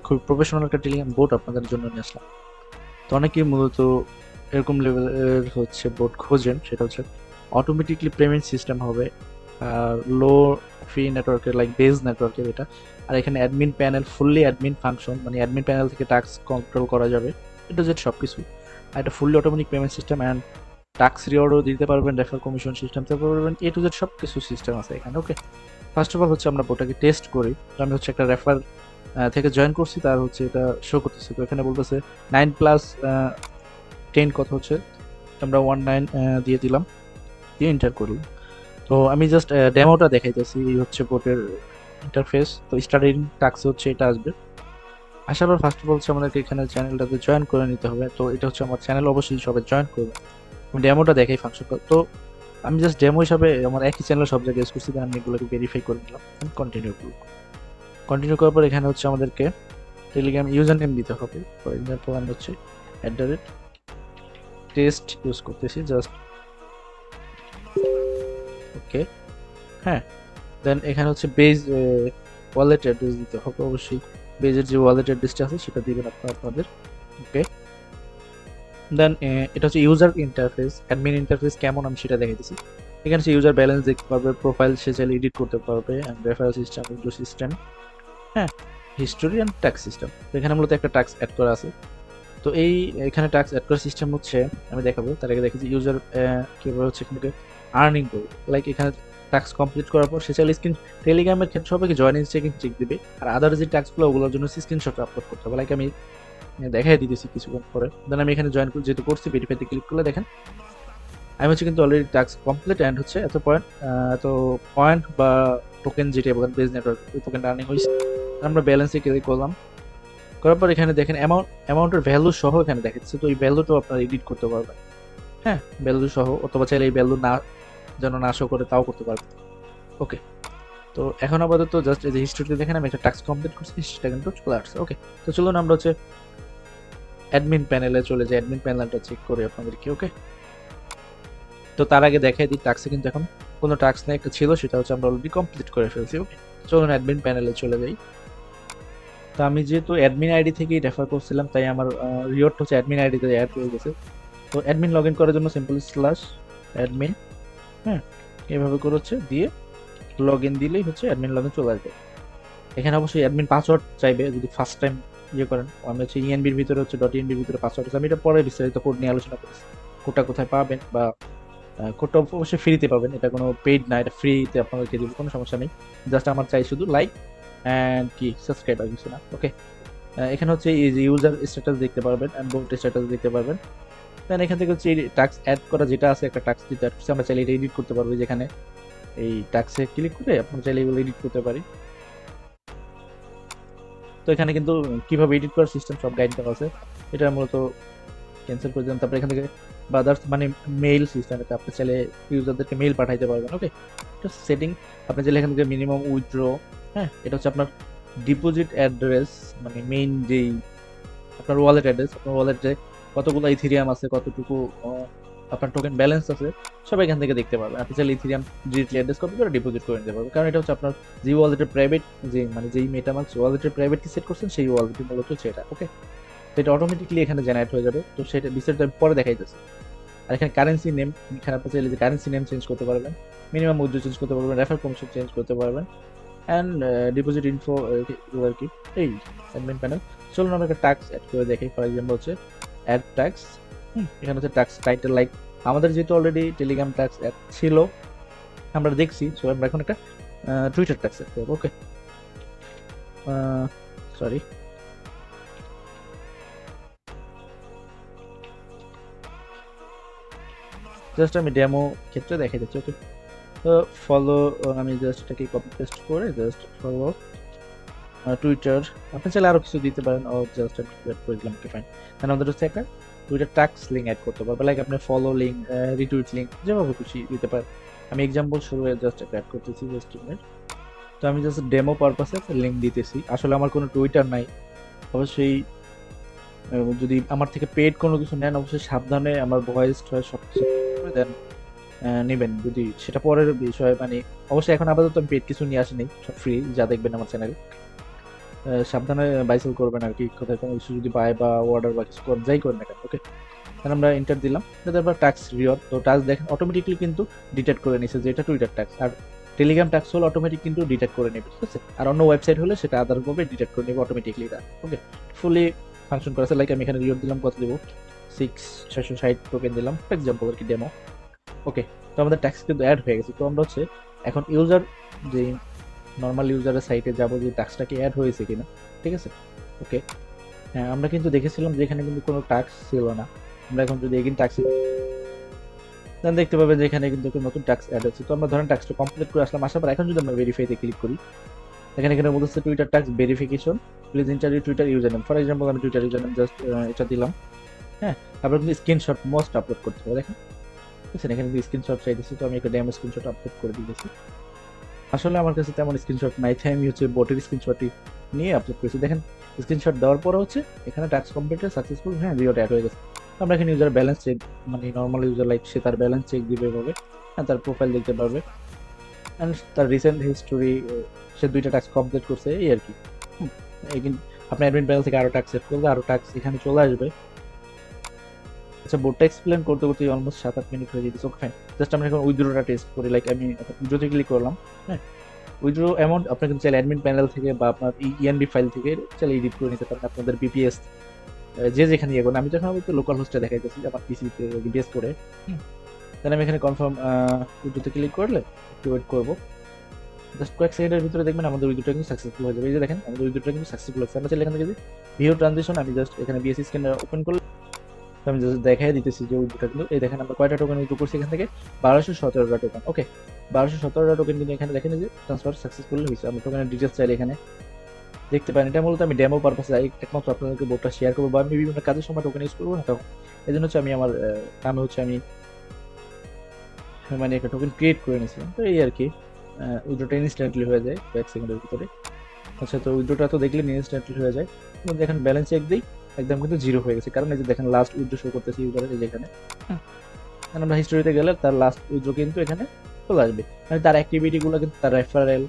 খুব প্রফেশনাল একটা Telegram boat আপনাদের জন্য নিয়ে আসলাম। তো অনেকেই মূলত এরকম লেভেলের হচ্ছে বোট খোঁজেন, সেটা হচ্ছে অটোমেটিকলি পেমেন্ট সিস্টেম হবে, লো ফি নেটওয়ার্কের লাইক বেজ নেটওয়ার্কের এটা। আর এখানে admin panel, fully admin function, মানে অ্যাডমিন প্যানেল থেকে টাস্ক কন্ট্রোল করা যাবে, এটা যে সব কিছু। আর এটা fully automatic payment system and task রিওয়ার্ডও দিতে পারবেন, রেফার কমিশন সিস্টেম থেকে পারবেন, এ টু জেড সব কিছু সিস্টেম আছে এখানে। ওকে, ফার্স্ট অফ অল হচ্ছে আমরা বোটাকে টেস্ট করি। তো আমি হচ্ছে একটা রেফার থেকে জয়েন করছি, তার হচ্ছে এটা শো করতেছে। তো এখানে বলতেছে 9+10 কত হচ্ছে, আমরা 19 দিয়ে দিলাম, দিয়ে এন্টার করলাম। তো আমি জাস্ট ডেমোটা দেখাইতেছি, এই হচ্ছে বোটের ইন্টারফেস। তো স্টার্টিং টাস্ক হচ্ছে এটা আসবে। আসার পর ফার্স্ট অফ অল হচ্ছে আমাদেরকে এখানে চ্যানেলটাতে জয়েন করে নিতে হবে। তো এটা হচ্ছে আমার চ্যানেল, অবশ্যই সবাই জয়েন করবে। আমি ডেমোটা দেখাই ফাংশনটা। তো আমি জাস্ট ডেমো হিসাবে আমার একই চ্যানেল সব জায়গায় ইউজ করছি, আমি এগুলোকে ভেরিফাই করে নিলাম, কন্টিনিউ করব। কন্টিনিউ করার পর এখানে হচ্ছে আমাদেরকে টেলিগ্রাম ইউজার নেম দিতে হবে। ফর এক্সাম্পল আমি হচ্ছে @টেস্ট ইউজ করতেছি, জাস্ট ওকে। হ্যাঁ, দেন এখানে হচ্ছে বেজ ওয়ালেট অ্যাড্রেস দিতে হবে, অবশ্যই বেজের যে ওয়ালেট অ্যাড্রেসটা আছে সেটা দিবেন আপনাদের। ওকে, দেন এটা হচ্ছে ইউজার ইন্টারফেস, অ্যাডমিন ইন্টারফেস কেমন আমি সেটা দেখাইতেছি। এখানে হচ্ছে ইউজার ব্যালেন্স দেখতে পারবে, প্রোফাইল সে চাইলে এডিট করতে পারবে, and referral system, window system, হ্যাঁ, হিস্টোরি অ্যান্ড ট্যাক্স সিস্টেম। তো এখানে মূলত একটা ট্যাক্স অ্যাড করা আছে। তো এই এখানে ট্যাক্স অ্যাড করার সিস্টেম হচ্ছে আমি দেখাবো, তার আগে দেখেছি ইউজার কীভাবে হচ্ছে এখানে আর্নিং করবে। লাইক এখানে টাস্ক কমপ্লিট করার পর সে চাইলে স্ক্রিন, টেলিগ্রামের ক্ষেত্রে সবাইকে জয়েনিং চেকিং চেক দিবে, আর আদার যে টাস্কগুলো ওগুলোর জন্য স্ক্রিনশট আপলোড করতে হবে। লাইক আমি দেখাই দিতেছি কিছুক্ষণ পরে। দেন আমি এখানে জয়েন যেহেতু করছি, ভেরিফাইতে ক্লিক করলে দেখেন আমি হচ্ছে কিন্তু অলরেডি টাস্ক কমপ্লিট অ্যান্ড হচ্ছে এত পয়েন্ট বা টোকেন যেটা বলেন বেজ নেটওয়ার্ক, ওই টোকেন আর্নিং হয়েছে। আমরা ব্যালেন্সে ক্লিক করলাম, করার পর এখানে দেখেন অ্যামাউন্টের ভ্যালু সহ এখানে দেখাচ্ছে। তো এই ভ্যালুটাও আপনারা এডিট করতে পারবেন, হ্যাঁ, ভ্যালু সহ, অথবা চাইলে এই ভ্যালু না যেন না শো করে তাও করতে পারবেন। ওকে, তো এখন আপাতত জাস্ট এই যে হিস্ট্রিতে দেখেন আমি একটা টাস্ক কমপ্লিট করছি, সেটা কিন্তু চলে আসছে। ওকে, তো চলুন আমরা হচ্ছে অ্যাডমিন প্যানেলে চলে যাই, অ্যাডমিন প্যানেলটা চেক করি আপনাদেরকে। ওকে, তো তার আগে দেখাই দিই টাস্কে কিন্তু এখন কোনো টাস্ক নেই, একটা ছিল সেটা হচ্ছে আমরা অলরেডি কমপ্লিট করে ফেলছি। ওকে, চলুন অ্যাডমিন প্যানেলে চলে যাই। তো আমি যেহেতু অ্যাডমিন আইডি থেকেই রেফার করছিলাম, তাই আমার রিওয়ার্ড হচ্ছে অ্যাডমিন আইডিতে অ্যাড হয়ে গেছে। তো অ্যাডমিন লগ ইন করার জন্য সিম্পল স্ল্যাশ অ্যাডমিন, হ্যাঁ, এভাবে করে হচ্ছে দিয়ে লগ ইন দিলেই হচ্ছে অ্যাডমিন লগ ইন চলে আসবে। এখানে অবশ্যই অ্যাডমিন পাসওয়ার্ড চাইবে যদি ফার্স্ট টাইম ইয়ে করেন। আমি হচ্ছে ইএনবির ভিতরে হচ্ছে .env ভিতরে পাসওয়ার্ড আছে, আমি এটা পরে বিস্তারিত কোড নিয়ে আলোচনা করেছি, কোডটা কোথায় পাবেন, বা কোডটা অবশ্যই ফ্রিতে পাবেন, এটা কোনো পেইড না, এটা ফ্রিতে আপনাদেরকে দিব, কোনো সমস্যা নেই। জাস্ট আমার চাই শুধু লাইক অ্যান্ড কি সাবস্ক্রাইব আর কিছু না। ওকে, এখানে হচ্ছে এই যে ইউজার স্ট্যাটাস দেখতে পারবেন অ্যান্ড বোট স্ট্যাটাস দেখতে পারবেন। দেন এখান থেকে হচ্ছে টাস্ক অ্যাড করা যেটা আছে, একটা টাস্ক দিতে আমরা চাইলে এটা এডিট করতে পারবো, যেখানে এই টাস্কে ক্লিক করে আপনারা চাইলে এগুলো এডিট করতে পারি। তো এখানে কিন্তু কিভাবে এডিট করার সিস্টেম সব গাইড দেওয়া আছে, এটা মূলত ক্যান্সেল করে দিলাম। তারপরে এখান থেকে বাদার্স মানে মেইল সিস্টেম, এটা আপনি চাইলে ইউজারদেরকে মেইল পাঠাইতে পারবেন। ওকে, এটা সেটিং, আপনি চাইলে এখান থেকে মিনিমাম উইথড্র, হ্যাঁ, এটা হচ্ছে আপনার ডিপোজিট অ্যাড্রেস, মানে মেইন যেই আপনার ওয়ালেট অ্যাড্রেস, আপনার ওয়ালেটে কতগুলো ইথিরিয়াম আছে, কতটুকু আপনার টোকেন ব্যালেন্স আছে, সব এখান থেকে দেখতে পারবেন। আপনি চাইলে ইথিরিয়াম ডিরেক্টলি অ্যাড্রেস কপি করে ডিপোজিট করে নিতে পারবেন, কারণ এটা হচ্ছে আপনার যে ওয়ালেটের প্রাইভেট, যে মানে যেই মেটামাস্ক ওয়ালেটের প্রাইভেট কি সেট করছেন সেই ওয়ালেটটি মূলত হচ্ছে এটা। ওকে, তো এটা অটোমেটিকলি এখানে জেনারেট হয়ে যাবে। তো সেটা বিস্তারিত আমি পরে দেখাইতেছি। আর এখানে কারেন্সি নেম, এখানে আপনি চাইলে যে কারেন্সি নেম চেঞ্জ করতে পারবেন, মিনিমাম উইথড্র চেঞ্জ করতে পারবেন, রেফার কমিশন চেঞ্জ করতে পারবেন, অ্যান্ড ডিপোজিট ইনফো আর কি, এই অ্যাডমিন প্যানেল। চলুন আমরা একটা টাস্ক অ্যাড করে দেখি। ফর এক্সাম্পল হচ্ছে অ্যাড টাস্ক, এখানে হচ্ছে টাস্ক টাইটেল, লাইক আমাদের যেহেতু অলরেডি টেলিগ্রাম টাস্ক অ্যাড ছিল আমরা দেখছি, সো আমরা এখন একটা টুইটার টাস্ক অ্যাড করবো। ওকে, সরি, জাস্ট আমি ডেমো ক্ষেত্রে দেখাই দিচ্ছি। ওকে, তো ফলো, আমি জাস্ট এটাকে কপি পেস্ট করে জাস্ট ফলো টুইটার, আপনি চাইলে আরো কিছু দিতে পারেন, ও জাস্ট অ্যাড করে দিলাম। ওকে, ফাইন। দেন আমাদের হচ্ছে একটা টুইটার টাক্স লিঙ্ক অ্যাড করতে পারবে, লাইক আপনি ফলো লিঙ্ক, রিটুইট লিঙ্ক, যেভাবে খুশি দিতে পারেন। আমি এক্সাম্পল শুরু জাস্ট একটা অ্যাড করতেছি, জাস্ট মিনিট। তো আমি জাস্ট ডেমো পারপাসে একটা লিঙ্ক দিতেছি, আসলে আমার কোনো টুইটার নাই। অবশ্যই যদি আমার থেকে পেড কোনো কিছু নেন, অবশ্যই সাবধানে আমার ভয়েস টয়েস সব কিছু দেন নেবেন, যদি সেটা পরের বিষয়। মানে অবশ্যই এখন আপাতত আমি পেড কিছু নিয়ে আসিনি, সব ফ্রি যা দেখবেন আমার চ্যানেলে। সাবধানে বাইসেল করবেন আর কি, কোথায় কোনো কিছু যদি বাই বা অর্ডার বা কিছু যাই করেন না কেন। ওকে, তাহলে আমরা এন্টার দিলাম, তারপর টাস্ক রিওয়ার্ড, তো টাস্ক দেখেন অটোমেটিকলি কিন্তু ডিটেক্ট করে নিছে যে এটা টুইটার টাস্ক, আর টেলিগ্রাম টাস্ক হলে অটোমেটিক কিন্তু ডিটেক্ট করে নেবে, ঠিক আছে। আর অন্য ওয়েবসাইট হলে সেটা আদারভাবে ডিটেক্ট করে নেবে অটোমেটিকলি এটা। ওকে, ফুলি ফাংশন করেছে। লাইক আমি এখানে রিওয়ার্ড দিলাম, কত দেবো, 660 টোকেন দিলাম ফর এক্সাম্পল আর কি, ডেমো। ওকে, তো আমাদের ট্যাক্স কিন্তু অ্যাড হয়ে গেছে। তো আমরা হচ্ছে এখন ইউজার, যে নর্মাল ইউজারের সাইটে যাবো যে ট্যাক্সটা কি অ্যাড হয়েছে কিনা, ঠিক আছে। ওকে, হ্যাঁ আমরা কিন্তু দেখেছিলাম যে এখানে কিন্তু কোনো ট্যাক্স ছিল না। আমরা এখন যদি এগিন ট্যাক্স দেন দেখতে পাবেন যে এখানে কিন্তু একটা নতুন ট্যাক্স অ্যাড হচ্ছে। তো আমরা ধরেন ট্যাক্সটা কমপ্লিট করে আসলাম, আসার পর এখন যদি আমরা ভেরিফাইতে ক্লিক করি, এখানে বলতেছে Twitter tax verification, please enter your Twitter user name. For example আমি টুইটার ইউজার নেম জাস্ট এটা দিলাম। হ্যাঁ, তারপর কিন্তু স্ক্রিনশট মোস্ট আপলোড করতে হবে, দেখেন বুঝছেন, এখানে কিন্তু স্ক্রিনশট চাইতেছি, তো আমি একটা ডেমো স্ক্রিনশট আপলোড করে দিয়েছি। আসলে আমার কাছে তেমন স্ক্রিনশট নাই, তাই আমি হচ্ছে বোটের স্ক্রিনশটই নিয়ে আপলোড করেছি। দেখেন স্ক্রিনশট দেওয়ার পর হচ্ছে এখানে টাস্ক কমপ্লিটেড সাকসেসফুল, হ্যাঁ রিওয়ার্ড অ্যাড হয়ে গেছে। আমরা এখানে ইউজার ব্যালেন্স চেক, মানে নর্মাল ইউজার লাইক সে তার ব্যালেন্স চেক দিবে এভাবে, হ্যাঁ তার প্রোফাইল দেখতে পারবে, অ্যান্ড তার রিসেন্ট হিস্টোরি, সে 2টা টাস্ক কমপ্লিট করছে এই আর কি। আপনার অ্যাডমিন প্যানেল থেকে আরো টাস্ক সেট করবে, আরো টাস্ক এখানে চলে আসবে। আচ্ছা, বোর্ডটা এক্সপ্লেন করতে করতে অলমোস্ট 7-8 মিনিট হয়ে যেতেছে। ওকে ফাইন, জাস্ট আমরা এখন উইথড্রোটা টেস্ট করি। লাইক আমি উইথড্রোতে ক্লিক করলাম, হ্যাঁ উইথড্রো অ্যামাউন্ট আপনি কিন্তু চাইলে অ্যাডমিন প্যানেল থেকে বা আপনার ইএনবি ফাইল থেকে চাইলে এডিট করে নিতে পারেন আপনাদের বিপিএস, যে যেখানে ইয়ে করেন। আমি যখন লোকাল হোস্টে দেখাইতেছি আমার পিসিতে বিপিএস করে। দেন আমি এখানে কনফার্ম উইথড্রোতে ক্লিক করলে একটু ওয়েট করবো, জাস্ট কয়েক সেকেন্ডের ভিতরে দেখবেন আমাদের উইথড্রোটা কিন্তু সাকসেসফুল হয়ে যাবে। এই যে দেখেন আমাদের উইথড্রোটা কিন্তু সাকসেসফুল হচ্ছে। আমরা চাইলে এখান থেকে ভিউ ট্রানজিশন, আমি জাস্ট এখানে বিএসসি স্ক্যানার ওপেন করলে আমি জাস্ট দেখাই দিতেছি যে উইথড্রোটা কিন্তু, এই দেখেন আমরা কয়টা টোকেন উইথড্রো করছি এখান থেকে, 1217টা টোকেন। ওকে, 1217টা টোকেন কিন্তু এখানে দেখেন যে ট্রান্সফার সাকসেসফুল হয়েছে। আমরা টোকেনের ডিটেলস চাইলে এখানে দেখতে পারেন। এটা মূলত আমি ডেমো পারপাসে একমাত্র আপনাদেরকে বোর্ডটা শেয়ার করবো, বা আমি বিভিন্ন কাজের সময় টোকেন ইউজ করবো না, তখন এই জন্য হচ্ছে আমি আমার নামে হচ্ছে আমি মানে একটা টোকেন ক্রিয়েট করে নিয়েছিলাম। তো এই আর কি, উইথড্রোটা ইনস্ট্যান্টলি হয়ে যায় কয়েক সেকেন্ডের ভিতরে। আচ্ছা, তো উইথড্রোটা তো দেখলেন ইনস্ট্যান্টলি হয়ে যায়। এবং দেখেন ব্যালেন্স চেক দিই, একদম কিন্তু জিরো হয়ে গেছে, কারণ এই যে দেখেন লাস্ট উইথড্রো শো করতেছে ইউজারের এই যেখানে। আমরা হিস্টোরিতে গেলে তার লাস্ট উইথড্রো কিন্তু এখানে চলে আসবে, মানে তার অ্যাক্টিভিটিগুলো কিন্তু তার রেফারেল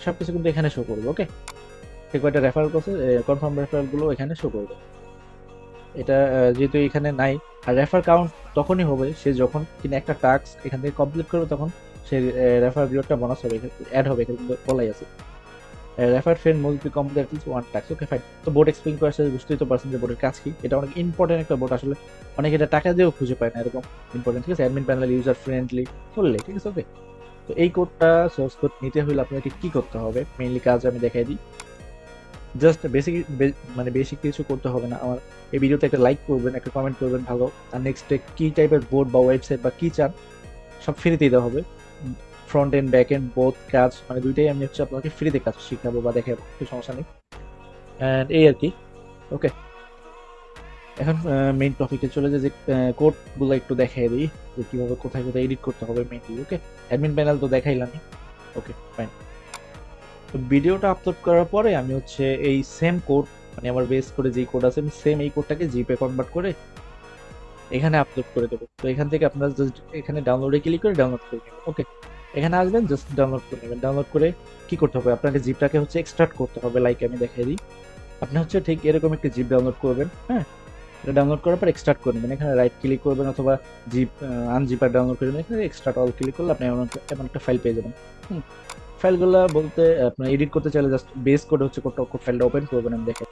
সবকিছু কিন্তু এখানে শো করবে। ওকে, ঠিক কয়টা রেফারেল করছে, কনফার্ম রেফারেলগুলো এখানে শো করবে। এটা যেহেতু এখানে নাই, আর রেফার কাউন্ট তখনই হবে সে যখন কিনা একটা টাস্ক এখান থেকে কমপ্লিট করবে, তখন সে রেফার রিওয়ার্ডটা বোনাস হবে, অ্যাড হবে, এখানে কিন্তু বলাই আছে refer friend must be complete at least one task. Okay fine, তো বোর্ড এক্সপ্লেইন করার সাথে বুঝতেই তো পারছেন যে বোর্ডের কাজ কি। এটা অনেক ইম্পর্টেন্ট একটা বোর্ড, আসলে অনেকে এটা টাকা দিয়েও খুঁজে পায় না এরকম ইম্পর্টেন্ট, ঠিক আছে। অ্যাডমিন প্যানেল ইউজার ফ্রেন্ডলি করলে, ঠিক আছে। ওকে, তো এই কোডটা সোর্স কোড নিতে হলে আপনাকে কি করতে হবে, মেইনলি কাজ আমি দেখাই দিই। জাস্ট বেসিক, মানে বেসিক কিছু করতে হবে না। আমার এই ভিডিওতে একটা লাইক করবেন, একটা কমেন্ট করবেন ভালো, আর নেক্সট কি টাইপের বোর্ড বা ওয়েবসাইট বা কি চান সব ফ্রিতেই দেওয়া হবে। Front end back end both কাজ, মানে দুইটাই আমি হচ্ছে আপনাকে ফ্রিতে কাজ শিখাবো বা দেখাবো, কিছু সমস্যা নেই। অ্যান্ড এই আর কি। ওকে, এখন মেইন টপিকে চলে যায়, যে কোডগুলো একটু দেখাই দিই যে কীভাবে কোথায় কোথায় এডিট করতে হবে মেইনলি। ওকে, অ্যাডমিন প্যানেল তো দেখাইলামই। ওকে ফাইন, তো ভিডিওটা আপলোড করার পরে আমি হচ্ছে এই সেম কোড, মানে আমার বেস করে যেই কোড আছে আমি সেম এই কোডটাকে জিপে কনভার্ট করে এখানে আপলোড করে দেবো। তো এখান থেকে আপনারা জাস্ট এখানে ডাউনলোডে ক্লিক করে ডাউনলোড করে নেবেন। ওকে, এখানে আসবেন, জাস্ট ডাউনলোড করে নেবেন। ডাউনলোড করে কি করতে হবে, আপনাকে জিপটাকে হচ্ছে এক্সট্রাক্ট করতে হবে। লাইক আমি দেখাই দিই, আপনি হচ্ছে ঠিক এরকম একটা জিপ ডাউনলোড করবেন। হ্যাঁ, এটা ডাউনলোড করার পর এক্সট্রাক্ট করে নেবেন। এখানে রাইট ক্লিক করবেন অথবা জিপ আনজিপার ডাউনলোড করে নেবেন, এখানে এক্সট্রাক্ট অল ক্লিক করলে আপনি এমন একটা ফাইল পেয়ে যাবেন। ফাইলগুলো বলতে আপনার এডিট করতে চাইলে জাস্ট বেস কোড হচ্ছে কোড ফাইলটা ওপেন করবেন, আমি দেখেন।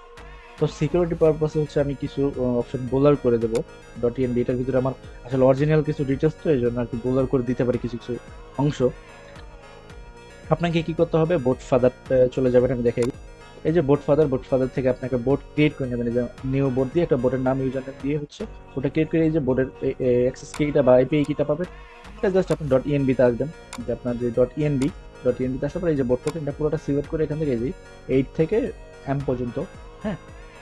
তো সিকিউরিটি পারপাসে হচ্ছে আমি কিছু অপশন বোলার করে দেবো ডট ইএনবি। এটার ভিতরে আমার আসলে অরিজিনাল কিছু ডিটেলস, তো এই জন্য আর কি বোলার করে দিতে পারি কিছু কিছু অংশ। আপনাকে কি করতে হবে, বোট ফাদার চলে যাবেন, আমি দেখাই দিই। এই যে বোট ফাদার থেকে আপনাকে বোট ক্রিয়েট করে নেবেন। এই যে নিউ বোট দিয়ে একটা বোটের নাম ইউজার নেম দিয়ে হচ্ছে ওটা ক্রিয়েট করে, এই যে বোর্ডের অ্যাক্সেস কিটা বা এপিআই কিটা পাবেন, এটা জাস্ট আপনি ডট ইএনবিতে আসবেন। যে আপনার যে ডট ইএনবিতে আসার পরে এই যে বোট টোকেনটা পুরোটা সিলেক্ট করে এখান থেকে এই যে 8 থেকে এম পর্যন্ত, হ্যাঁ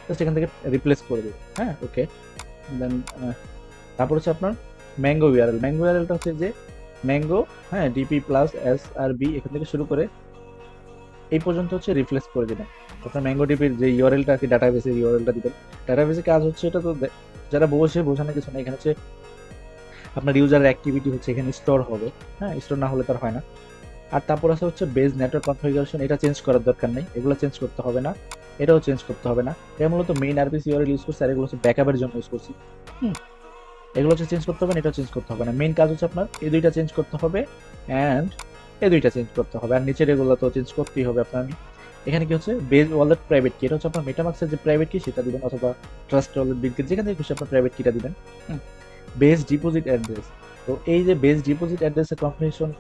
জাস্ট এখান থেকে রিপ্লেস করে দেবেন। হ্যাঁ ওকে, দেন তারপর হচ্ছে আপনার ম্যাঙ্গো ইউআরএলটা হচ্ছে যে ম্যাঙ্গো, হ্যাঁ ডিপি প্লাস এস আর বি এখান থেকে শুরু করে এই পর্যন্ত হচ্ছে রিপ্লেস করে দেবেন। আপনার ম্যাঙ্গো ডিপির যে ইউআরএলটা আর কি, ডাটাবেসের ইউআরএলটা দিবেন। ডাটাবেসের কাজ হচ্ছে এটা তো যারা বোঝানো কিছু না, এখানে হচ্ছে আপনার ইউজারের অ্যাক্টিভিটি হচ্ছে এখানে স্টোর হবে। হ্যাঁ, স্টোর না হলে তার হয় না। আর তারপর আছে হচ্ছে বেজ নেটওয়ার্ক কনফিগারেশন, এটা চেঞ্জ করার দরকার নেই, এগুলো চেঞ্জ করতে হবে না। এটাও চেঞ্জ করতে হবে না। এটা মূলত মেইন আরপিসি ইউআরএল ইউজ করছি, আর এগুলো হচ্ছে ব্যাকআপের জন্য ইউজ করছি। হুম, এগুলো হচ্ছে চেঞ্জ করতে হবে না, এটাও চেঞ্জ করতে হবে না। মেইন কাজ হচ্ছে আপনার এই দুইটা চেঞ্জ করতে হবে অ্যান্ড এই দুইটা চেঞ্জ করতে হবে, আর নিচের এগুলো তো চেঞ্জ করতেই হবে আপনার। এখানে কি হচ্ছে বেজ ওয়ালেট প্রাইভেট কি, এটা হচ্ছে আপনার মেটামাক্সের যে প্রাইভেট কি সেটা দিবেন, অথবা ট্রাস্ট ওয়ালেট বিটগেট যেখান থেকে খুশি আপনার প্রাইভেট কিটা দিবেন। বেস ডিপোজিট অ্যাড্রেস, তো এই যে বেস ডিপোজিট অ্যাড্রেসের কনফার্মেশন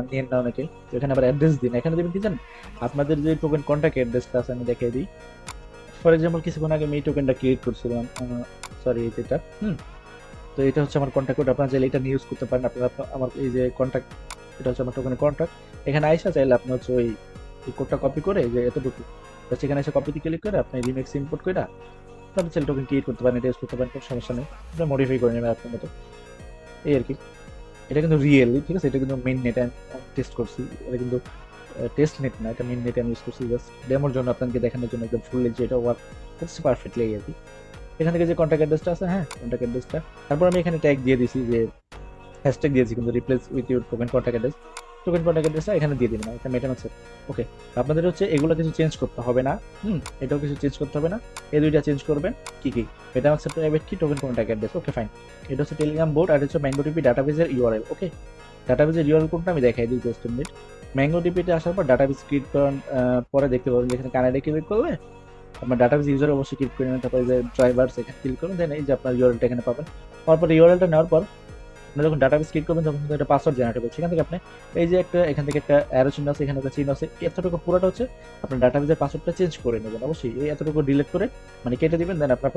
নিয়ে না অনেকে, তো এখানে আবার অ্যাড্রেস দিন। এখানে দেবেন কি জানেন, আপনাদের যে টোকেন কন্ট্যাক্ট অ্যাড্রেসটা আছে আমি দেখিয়ে দিই। ফর এক্সাম্পল কিছুক্ষণ আগে আমি এই টোকেনটা ক্রিয়েট করছিলাম, সরি যেটা তো এটা হচ্ছে আমার কন্ট্যাক্ট কোড, আপনারা চাইলে এটা নিয়ে ইউজ করতে পারেন। আপনারা আমার এই যে কন্ট্যাক্ট, এটা হচ্ছে আমার টোকেনের কন্ট্যাক্ট। এখানে আইসা চাইলে আপনি হচ্ছে ওই কোডটা কপি করে যে এতটুকু, তো সেখানে এসে কপিতে ক্লিক করে আপনি রিমেক্স ইম্পোর্ট করে আপনি চাইলে টোকেন ক্রিয়েট করতে পারেন, এটা ইউজ করতে পারেন, কোনো সমস্যা নেই। আপনি মডিফাই করে নেবেন আপনার মতো, এই আর কি। এটা কিন্তু রিয়েলি ঠিক আছে, এটা কিন্তু মেইন নেট আমি টেস্ট করছি, এটা কিন্তু টেস্ট নেট না, এটা মেইন নেট আমি ইউজ করছি জাস্ট ডেমোর জন্য, আপনাকে দেখানোর জন্য একদম ফুললি যে এটা ওয়ার্ক করছে পারফেক্টলি আর কি। এখান থেকে যে কন্ট্যাক্ট অ্যাড্রেসটা আছে, হ্যাঁ কন্ট্যাক্ট অ্যাড্রেসটা, তারপর আমি এখানে ট্যাগ দিয়ে দিছি যে হ্যাশট্যাগ দিয়েছি কিন্তু replace with your token contact address, token contact অ্যাড্রেসটা এখানে দিয়ে দিবেন, এটা মেটামাক্সের। ওকে, আপনাদের হচ্ছে এগুলো কিছু চেঞ্জ করতে হবে না, এটাও কিছু চেঞ্জ করতে হবে না, এই দুইটা চেঞ্জ করবেন। কি কি, মেটামাক্সের প্রাইভেট কি, token contact address, okay fine. এটা হচ্ছে টেলিগ্রাম বোর্ড, আর হচ্ছে ম্যাঙ্গোডিপি ডাটাবেজের ইউআরএল। ওকে, ডাটাবেজের ইউআরএল কোডটা আমি দেখাই দিই জাস্ট মিনিট। ম্যাঙ্গোডিপিতে আসার পর ডাটাবেজ ক্রিয়েট করার পরে দেখতে পাবেন যেখানে কানাডা ক্লিক করলে আপনার ডাটাবেস ইউজার অবশ্যই ক্লিক করে নেবেন, তারপরে যে ড্রাইভার্স এখানে ক্লিক করুন, দেন এই যে আপনার ইউআরএলটা এখানে পাবেন। তারপর ইউআরএলটা নেওয়ার পর আপনি যখন ডাটাবেস ক্লিক করবেন তখন কিন্তু একটা পাসওয়ার্ড জেনারেট হবে, সেখান থেকে আপনি এই যে একটা এখান থেকে একটা অ্যারো চিহ্ন আছে, এখানে একটা চিহ্ন আছে, এতটুকু পুরোটা হচ্ছে আপনার ডাটাবেসের পাসওয়ার্ডটা চেঞ্জ করে নেবেন অবশ্যই, এই এতটুকু ডিলিট করে মানে কেটে দিবেন, দেন আপনার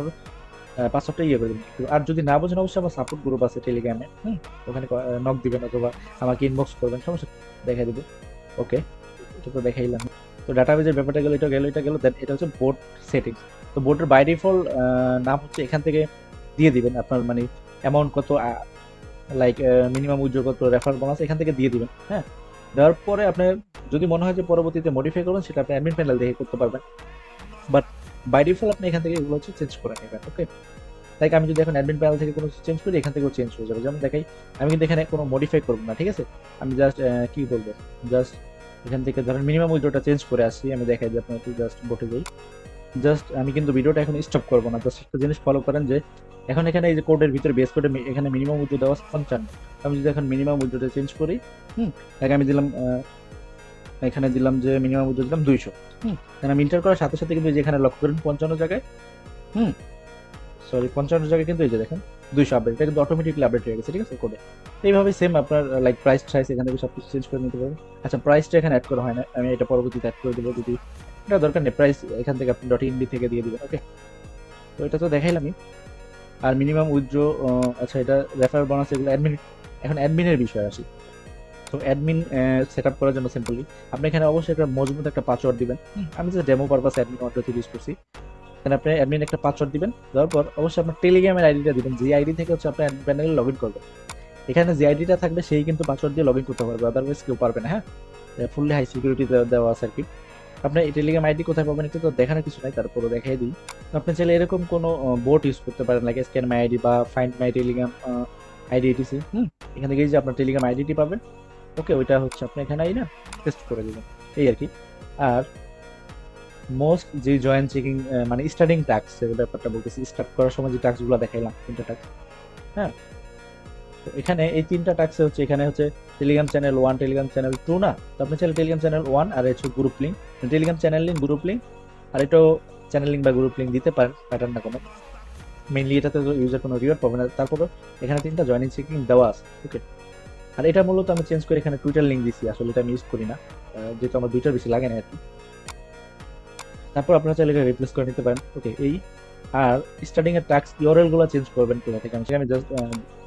পাসওয়ার্ডটা ইয়ে করে দিবেন। আর যদি না বোঝেন অবশ্যই আমার সাপোর্ট গ্রুপ আছে টেলিগ্রামে, ওখানে নক দিবেন অথবা আমাকে ইনবক্স করবেন, সমস্যা দেখাই দেবো। ওকে, এটা তো দেখাইলাম। তো ডাটাবেজের ব্যাপারটা গেল, এটা গেল, দেন এটা হচ্ছে বোর্ড সেটিংস। তো বোর্ডের বাই ডিফল্ট নাম হচ্ছে এখান থেকে দিয়ে দিবেন আপনার মানে অ্যামাউন্ট কত, লাইক মিনিমাম উইথড্র কত, রেফার বোনাস এখান থেকে দিয়ে দিবেন। হ্যাঁ, দেওয়ার পরে আপনি যদি মনে হয় যে পরবর্তীতে মডিফাই করবেন সেটা আপনি অ্যাডমিন প্যানেল দেখে করতে পারবেন, বাট বাই ডিফল্ট আপনি এখান থেকে এগুলো হচ্ছে চেঞ্জ করে নেবেন। ওকে, লাইক আমি যদি এখন অ্যাডমিন প্যানেল থেকে কোনো চেঞ্জ করি এখান থেকেও চেঞ্জ হয়ে যাবে, যেমন দেখাই আমি কিন্তু এখানে কোনো মডিফাই করবো না, ঠিক আছে। আমি জাস্ট কি বলবো, জাস্ট এখান থেকে ধরেন মিনিমাম উইথড্রটা চেঞ্জ করে আসি, আমি দেখাই যে আপনার জাস্ট বটে যাই। জাস্ট আমি কিন্তু ভিডিওটা এখন স্টপ করবো না, জাস্ট একটা জিনিস ফলো করেন যে এখন এখানে এই যে কোডের ভিতরে বেস কোডে এখানে মিনিমাম উইথড্র দেওয়া 55, আমি যদি এখন মিনিমাম উইথড্রটা চেঞ্জ করি, লাইক আমি দিলাম এখানে দিলাম যে মিনিমাম উইথড্র দিলাম 200, আমি ইন্টার করার সাথে সাথে কিন্তু যেখানে লক্ষ্য করেন 55 জায়গায়, হুম সরি 55 জায়গায় কিন্তু এই যে দেখেন 200 আপডেট, এটা কিন্তু অটোমেটিকলি আপডেট হয়ে গেছে, ঠিক আছে কোডে। এইভাবে সেম আপনার লাইক প্রাইস ট্রাইস এখান থেকে সবকিছু চেঞ্জ করে নিতে পারবেন। আচ্ছা, প্রাইসটা এখানে অ্যাড করা হয় না, আমি এটা পরবর্তীতে অ্যাড করে দেবো, যদি এটা দরকার নেই প্রাইস এখান থেকে আপনি .inb থেকে দিয়ে দিবেন। ওকে, তো এটা তো দেখাইলামই। আর মিনিমাম উইথড্র, আচ্ছা এটা রেফার বোনাস এগুলো অ্যাডমিন, এখন অ্যাডমিনের বিষয়ে আসি। তো অ্যাডমিন সেট আপ করার জন্য সিম্পলি আপনি এখানে অবশ্যই একটা মজবুত একটা পাসওয়ার্ড দিবেন। আমি যে demo purpose admin order use করছি, আপনি অ্যাডমিন একটা পাসওয়ার্ড দিবেন, দেওয়ার পর অবশ্যই আপনার টেলিগ্রামের আইডিটা দিবেন, যে আইডি থেকে হচ্ছে আপনার অ্যাডমিন প্যানেলে লগ ইন করবেন। এখানে যে আইডিটা থাকবে সেই কিন্তু পাসওয়ার্ড দিয়ে লগ ইন করতে পারবে, আদারওয়াইজ কেউ পারবে না। হ্যাঁ, ফুললি হাই সিকিউরিটি দেওয়া আছে আর কি। আপনার এই টেলিগ্রাম আইডি কোথায় পাবেন এটা তো দেখানোর কিছু নাই, তারপরে দেখাই দিই। আপনি চাইলে এরকম কোনো বোট ইউজ করতে পারেন, লাইক স্ক্যান মাই আইডি বা find my Telegram ID ATC. এখান থেকে যে আপনার টেলিগ্রাম আইডিটি পাবেন, ওকে, ওইটা হচ্ছে আপনি এখানে আই না টেস্ট করে দেবেন, এই আর কি। আর মোস্ট যে জয়েন চেকিং মানে স্টার্টিং টাস্ক এর ব্যাপারটা বলতেছি, স্টার্ট করার সময় যে টাস্কগুলো দেখাইলাম 3টা টাস্ক, হ্যাঁ, তো এখানে এই 3টা টাস্ক হচ্ছে, এখানে হচ্ছে টেলিগ্রাম চ্যানেল 1, টেলিগ্রাম চ্যানেল 2 না, তো আপনি চাইলে টেলিগ্রাম চ্যানেল 1 আর হচ্ছে group link, telegram channel link, group link, আর এটাও চ্যানেল লিঙ্ক বা গ্রুপ লিঙ্ক দিতে পারেন, প্যাটার্ন না কোনো, মেইনলি এটাতে ইউজার কোনো রিওয়ার্ড পাবে না। তারপরে এখানে 3টা জয়েনিং চেকিং দেওয়া আছে। ওকে, আর এটা মূলত আমি চেঞ্জ করে এখানে টুইটার লিঙ্ক দিছি, আসলে এটা আমি ইউজ করি না, যেহেতু আমার 2টার বেশি লাগে না আর কি। তারপর আপনারা চাইলে এটা রিপ্লেস করে নিতে পারেন। ওকে, এই আর স্টার্টিং এর টাস্ক ইউআরএল গুলো চেঞ্জ করবেন কোথা থেকে, আমি জাস্ট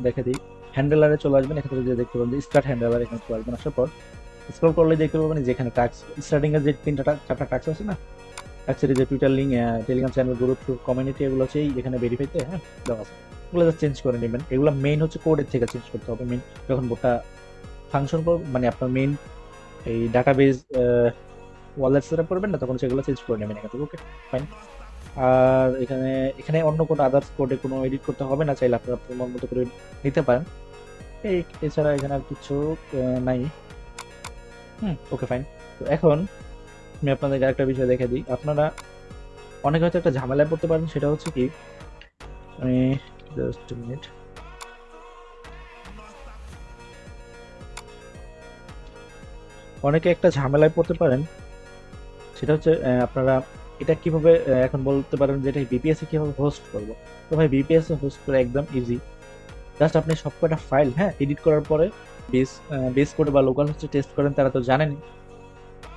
দেখে দিই। হ্যান্ডেলারে চলে আসবেন, এখান থেকে যে দেখতে পাবেন যে স্টার্ট হ্যান্ডেলার, এখানে চলে আসবেন, আসার পর স্ক্রল করলে দেখতে পাবেন যেখানে টাস্ক স্টার্টিং এর যে 3টা 4টা টাস্ক আছে না, টাস্কের যে Twitter link, telegram channel, group, community, এগুলো হচ্ছে এখানে ভেরিফাইতে হ্যাঁ দেওয়া আছে, এগুলো জাস্ট চেঞ্জ করে নেবেন। এগুলো মেইন হচ্ছে কোডের থেকে চেঞ্জ করতে হবে, মেইন যখন বোটটা ফাংশন করবে মানে আপনার মেইন এই ডাটাবেজ ওয়ালেট সেটআপ করবেন না, তখন সেগুলো চেঞ্জ করে নেবেন এখান থেকে। Okay fine. আর এখানে এখানে অন্য কোনো আদার্স কোডে কোনো এডিট করতে হবে না, চাইলে আপনারা আপনার মন মতো করে নিতে পারেন। এছাড়া এখানে আর কিছু নাই। Okay fine. তো এখন আমি আপনাদের আরেকটা বিষয় দেখে দিই, আপনারা অনেকে হয়তো একটা ঝামেলায় পড়তে পারেন, সেটা হচ্ছে কি, আমি জাস্ট মিনিট, অনেকে একটা ঝামেলায় পড়তে পারেন, সেটা হচ্ছে আপনারা এটা কিভাবে এখন বলতে পারেন যে এটা বিপিএস এ কিভাবে হোস্ট করবো। তো ভাই বিপিএস এ হোস্ট করা একদম ইজি। জাস্ট আপনি সবকটা ফাইল এডিট করার পরে বেস বেস কোডে বা লোকাল হোস্টে টেস্ট করেন, তারা তো জানেনই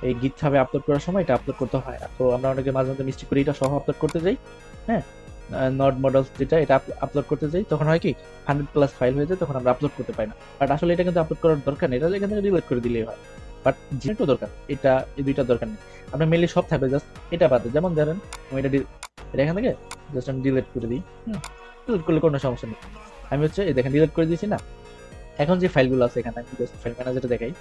এই গিটহাবে আপলোড করার সময় এটা আপলোড করতে হয়। তো আমরা অনেকে মাঝে মধ্যে মিস্টেক করে এটা সহ আপলোড করতে যাই, হ্যাঁ, নড মডেলস যেটা এটা আপলোড করতে যাই, তখন হয় কি 100+ ফাইল হয়ে যায়, তখন আমরা আপলোড করতে পারি না। বাট আসলে এটা কিন্তু আপলোড করার দরকার নেই, এটা এখান থেকে ডিলিট করে দিলেই হয়। বাট যেটা দরকার এটা, এই দুইটা দরকার নেই, আপনার মেনলি সব থাকবে, জাস্ট এটা বাদে। যেমন ধরেন আমি এটা এখান থেকে জাস্ট আমি ডিলিট করে দিই, ডিলিট করলে কোনো সমস্যা নেই। আমি হচ্ছে এই দেখেন ডিলিট করে দিয়েছি না। এখন যে ফাইলগুলো আছে এখানে, আমি জাস্ট ফাইল ম্যানেজারটা দেখাই।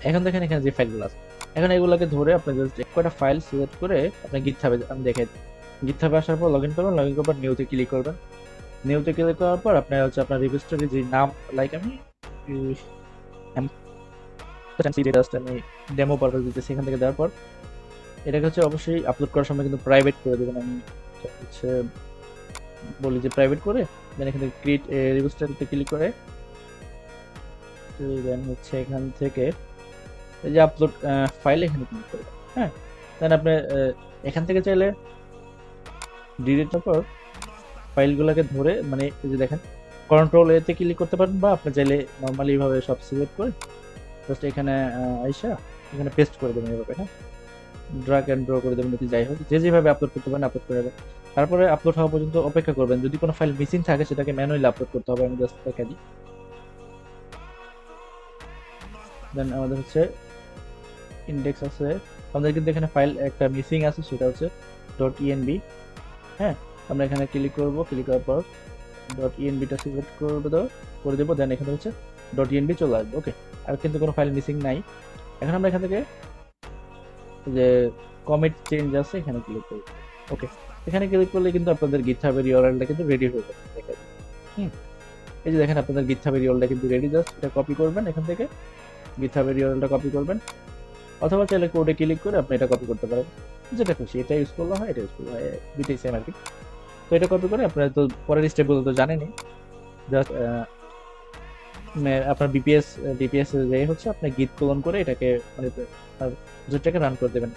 এখন দেখেন এখানে যে ফাইলগুলো আছে, এখন এগুলোকে ধরে আপনি জাস্ট কয়টা ফাইল সিলেক্ট করে আপনি গিটহাবে, আমি দেখাই, গিটহাবে আসার পর লগ ইন করবেন, লগ ইন করার পর নিউতে ক্লিক করবেন। নিউতে ক্লিক করার পর আপনার হচ্ছে আপনার রেজিস্ট্রারে যে নাম, লাইক আমি আমি ডেমো পারপাস দিতেছি, এখান থেকে দেওয়ার পর এটাকে হচ্ছে অবশ্যই আপলোড করার সময় কিন্তু প্রাইভেট করে দেবেন। আমি হচ্ছে বলি যে প্রাইভেট করে দেন এখান থেকে ক্রিয়েট রেজিস্ট্রারতে ক্লিক করে দেন হচ্ছে এখান থেকে এই যে আপলোড ফাইল এখানে ক্লিক করবেন, হ্যাঁ। দেন আপনি এখান থেকে চাইলে ডিলিটের পর ফাইলগুলোকে ধরে, মানে এই যে দেখেন কন্ট্রোল এতে ক্লিক করতে পারেন, বা আপনি চাইলে নর্মালি ভাবে সব সিলেক্ট করে জাস্ট এখানে আইসা এখানে পেস্ট করে দেবেন এভাবে, হ্যাঁ, ড্রাগ এন্ড ড্র করে দেবেন, এটি যাই হোক, যে যেভাবে আপলোড করতে পারেন আপলোড করে দেবেন। তারপরে আপলোড হওয়া পর্যন্ত অপেক্ষা করবেন। যদি কোনো ফাইল মিসিং থাকে সেটাকে ম্যানুয়ালি আপলোড করতে হবে, আমি জাস্ট দেখা দিই। দেন আমাদের হচ্ছে ইন্ডেক্স আছে, আমাদের কিন্তু এখানে ফাইল একটা মিসিং আছে, সেটা হচ্ছে .env, হ্যাঁ। আমরা এখানে ক্লিক করব, ক্লিক করার পর .envটা সিলেক্ট করে দেবো, দেন এখানে হচ্ছে .env চলে আসবে, ওকে। আর কিন্তু কোনো ফাইল মিসিং নাই। এখন আমরা এখান থেকে যে কমিট চেঞ্জ আছে এখানে ক্লিক করব, ওকে। এখানে ক্লিক করলে কিন্তু আপনাদের গিটহাবের ইউআরএলটা কিন্তু রেডি হয়ে যাবে, দেখেন। হুম, এই যে দেখেন আপনাদের গিটহাবের ইউআরএলটা কিন্তু রেডি, জাস্ট এটা কপি করবেন, এখান থেকে গিটহাবের ইউআরএলটা কপি করবেন, অথবা চাইলে কোডে ক্লিক করে আপনি এটা কপি করতে পারেন, যেটা খুশি, এটা ইউজ করলে হয়, এটা ইউজ করলে হয়, দুইটাই সেম আর কি। তো এটা কপি করে আপনারা তো পরের স্টেপগুলো তো জানেনই, জাস্ট আপনার ডিপিএস যে হচ্ছে আপনি গিট ক্লোন করে এটাকে মানে যেটাকে রান করে দেবেন।